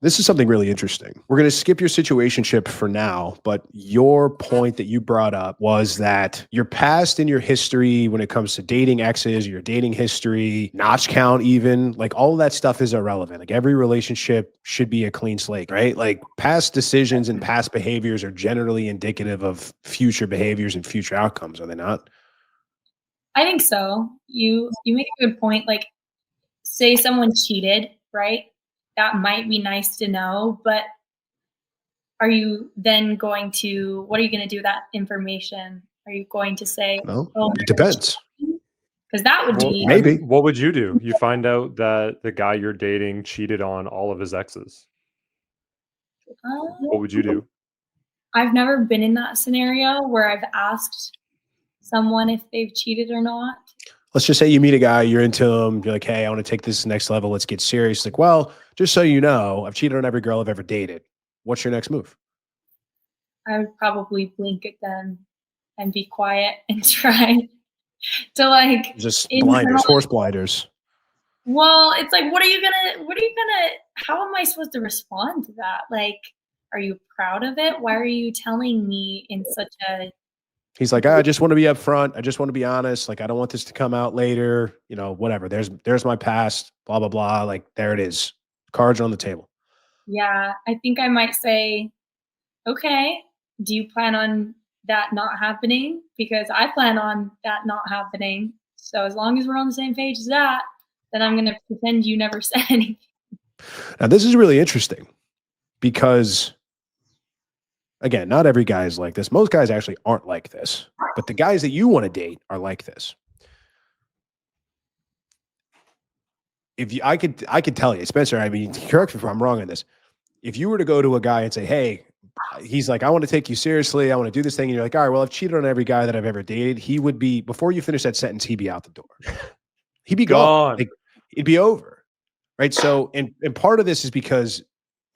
This is something really interesting. We're going to skip your situationship for now, but your point that you brought up was that your past and your history when it comes to dating exes, your dating history, notch count, even like all of that stuff is irrelevant. Like every relationship should be a clean slate, right? Like past decisions and past behaviors are generally indicative of future behaviors and future outcomes, are they not? I think so. You make a good point. Like, say someone cheated, right? That might be nice to know, but are you then going to what are you gonna do with that information? Are you going to say, Well, "Oh, it depends. because that would Well, be I mean, Maybe. what would you do? You find out that the guy you're dating cheated on all of his exes. What would you do? I've never been in that scenario where I've asked someone if they've cheated or not. Let's just say you meet a guy, you're into him, you're like, hey, I want to take this next level. Let's get serious. Like, well, just so you know, I've cheated on every girl I've ever dated. What's your next move? I would probably blink at them and be quiet and try to, like, Just blinders, internalize. horse blinders. Well, it's like, how am I supposed to respond to that? Like, are you proud of it? Why are you telling me in such a He's like, I just want to be upfront. I just want to be honest. Like, I don't want this to come out later. You know, whatever. There's my past. Blah blah blah. Like, there it is. Cards are on the table. yeah, I think I might say, okay, do you plan on that not happening? Because I plan on that not happening. So as long as we're on the same page as that, then I'm gonna pretend you never said anything. Now, this is really interesting because, again, not every guy is like this. Most guys actually aren't like this, but the guys that you want to date are like this. If you, I could tell you, Spencer. I mean, correct me if I'm wrong on this. If you were to go to a guy and say, "Hey," he's like, "I want to take you seriously. I want to do this thing," and you're like, "All right, well, I've cheated on every guy that I've ever dated." He would be before you finish that sentence, he'd be out the door. He'd be gone. Like, it'd be over, right? So, and part of this is because,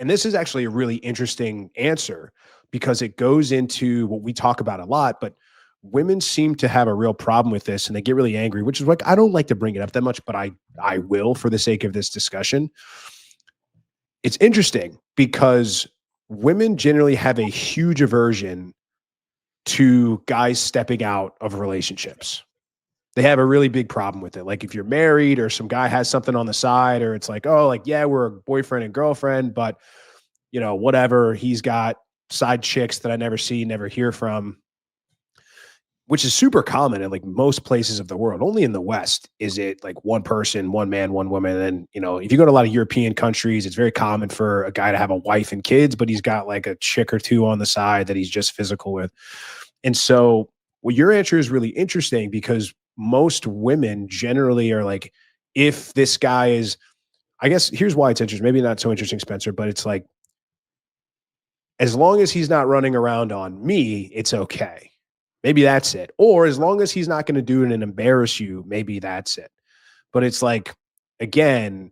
and this is actually a really interesting answer because it goes into what we talk about a lot, but women seem to have a real problem with this and they get really angry, which is like, I don't like to bring it up that much, but I will for the sake of this discussion. It's interesting because women generally have a huge aversion to guys stepping out of relationships. They have a really big problem with it. Like if you're married or some guy has something on the side, or it's like, oh, like, yeah, we're a boyfriend and girlfriend, but you know, whatever, he's got side chicks that I never see, never hear from, which is super common in like most places of the world. Only in the West is it like one person, one man, one woman. And, you know, if you go to a lot of European countries, it's very common for a guy to have a wife and kids, but he's got like a chick or two on the side that he's just physical with. And so, well, your answer is really interesting because most women generally are like, if this guy is, I guess here's why it's interesting. Maybe not so interesting, Spencer, but it's like, as long as he's not running around on me, it's okay. Maybe that's it. Or as long as he's not going to do it and embarrass you, maybe that's it. But it's like, again,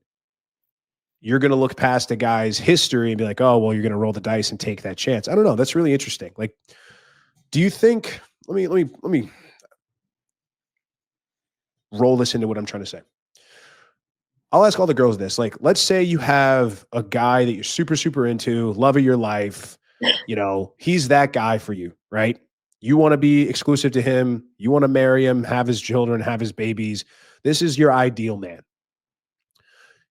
you're going to look past a guy's history and be like, oh, well, you're going to roll the dice and take that chance. I don't know. That's really interesting. Like, do you think, let me roll this into what I'm trying to say. I'll ask all the girls this. Like, let's say you have a guy that you're super, super into, love of your life. You know, he's that guy for you, right? You want to be exclusive to him. You want to marry him, have his children, have his babies. This is your ideal man.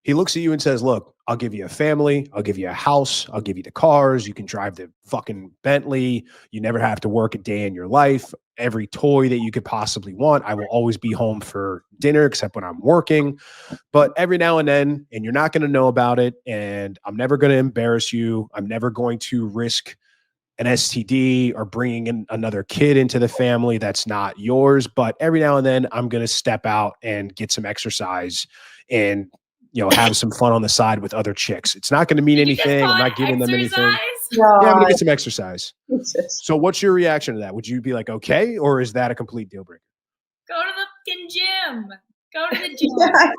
He looks at you and says, look, I'll give you a family. I'll give you a house. I'll give you the cars. You can drive the fucking Bentley. You never have to work a day in your life. Every toy that you could possibly want. I will always be home for dinner except when I'm working. But every now and then, and you're not going to know about it. And I'm never going to embarrass you. I'm never going to risk an STD or bringing in another kid into the family that's not yours. But every now and then, I'm going to step out and get some exercise and, you know, have some fun on the side with other chicks. It's not going to mean anything. I'm not giving them anything. Yeah, I'm going to get some exercise. So what's your reaction to that? Would you be like, okay, or is that a complete deal breaker? Go to the fucking gym. Go to the gym. Yeah,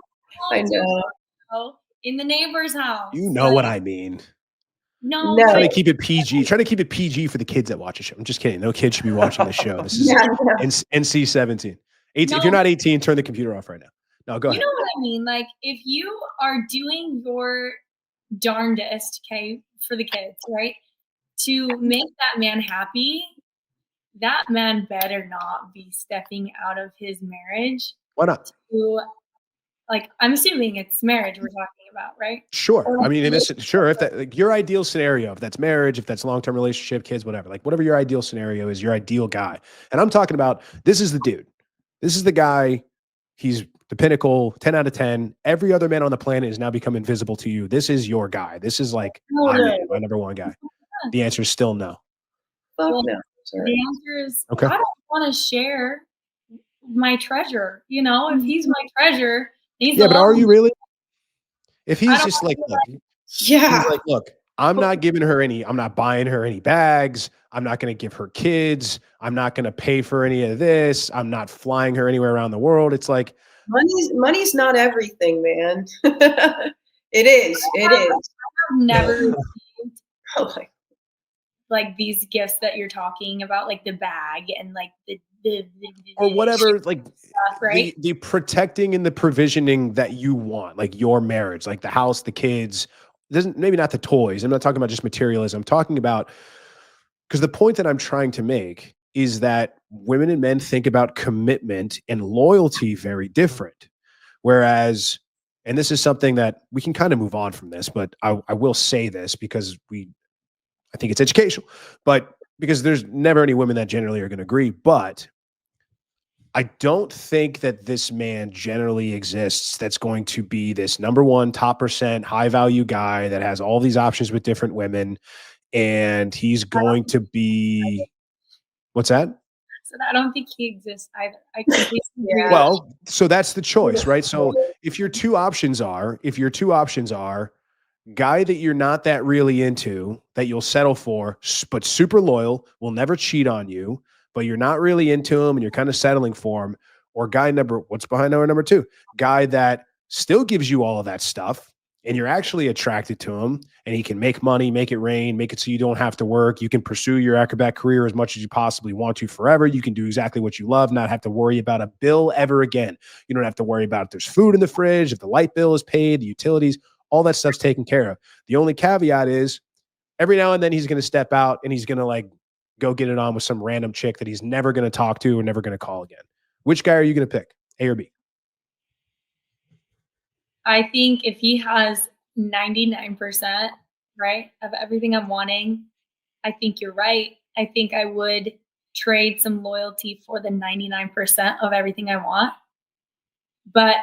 I know. In the neighbor's house. You know what I mean. No. Trying to keep it PG. Trying to keep it PG for the kids that watch the show. I'm just kidding. No kid should be watching the show. This is NC-17. 18, if you're not 18, turn the computer off right now. No, go ahead. You know what I mean? Like, if you are doing your darndest, okay, for the kids, right? To make that man happy, that man better not be stepping out of his marriage Why not? to, like, I'm assuming it's marriage we're talking about, right? Sure. Or I mean, in this, sure. If that, like, your ideal scenario, if that's marriage, if that's long-term relationship, kids, whatever, like whatever your ideal scenario is, your ideal guy. And I'm talking about, this is the dude. This is the guy. He's the pinnacle, 10 out of 10. Every other man on the planet is now become invisible to you. This is your guy. This is like, No, I'm no. in, my number one guy. The answer is still no. Fuck Well, no. the Sorry. answer is, Okay. I don't want to share my treasure. You know, if he's my treasure, he's Yeah, but are you really? If I he's don't just like, look, Yeah. he's like, look, I'm not giving her any, I'm not buying her any bags. I'm not going to give her kids. I'm not going to pay for any of this. I'm not flying her anywhere around the world. It's like, Money's not everything, man. It is. It is. I've never received Oh my. like these gifts that you're talking about, like the bag and like the or whatever, like stuff, right? the protecting and the provisioning that you want, like your marriage, like the house, the kids, doesn't, maybe not the toys. I'm not talking about just materialism. I'm talking about, because the point that I'm trying to make is that women and men think about commitment and loyalty very different. Whereas, and this is something that we can kind of move on from this, but I will say this because I think it's educational, but because there's never any women that generally are going to agree. But I don't think that this man generally exists that's going to be this number one top percent high value guy that has all these options with different women. And he's going to be, what's that? So I don't think he exists either. I completely agree. Yeah. Well, so that's the choice, right? So if your two options are guy that you're not that really into, that you'll settle for, but super loyal, will never cheat on you, but you're not really into him and you're kind of settling for him, or guy what's behind number two? Guy that still gives you all of that stuff and you're actually attracted to him and he can make money, make it rain, make it so you don't have to work. You can pursue your acrobat career as much as you possibly want to forever. You can do exactly what you love, not have to worry about a bill ever again. You don't have to worry about if there's food in the fridge, if the light bill is paid, the utilities, all that stuff's taken care of. The only caveat is every now and then he's going to step out and he's going to like go get it on with some random chick that he's never going to talk to or never going to call again. Which guy are you going to pick? A or B? I think if he has 99%, right, of everything I'm wanting, I think you're right. I think I would trade some loyalty for the 99% of everything I want. But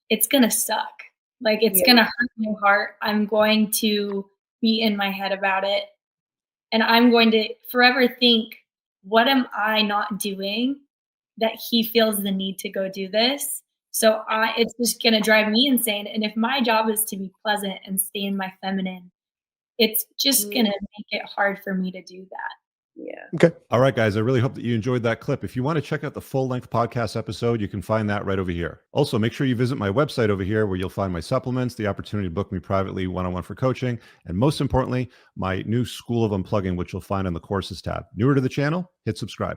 it's going to suck. Like, it's going to hurt my heart. I'm going to be in my head about it. And I'm going to forever think, what am I not doing that he feels the need to go do this? So it's just going to drive me insane. And if my job is to be pleasant and stay in my feminine, it's just going to make it hard for me to do that. Yeah. Okay. All right, guys. I really hope that you enjoyed that clip. If you want to check out the full-length podcast episode, you can find that right over here. Also, make sure you visit my website over here where you'll find my supplements, the opportunity to book me privately one-on-one for coaching, and most importantly, my new School of Unplugging, which you'll find on the courses tab. Newer to the channel, hit subscribe.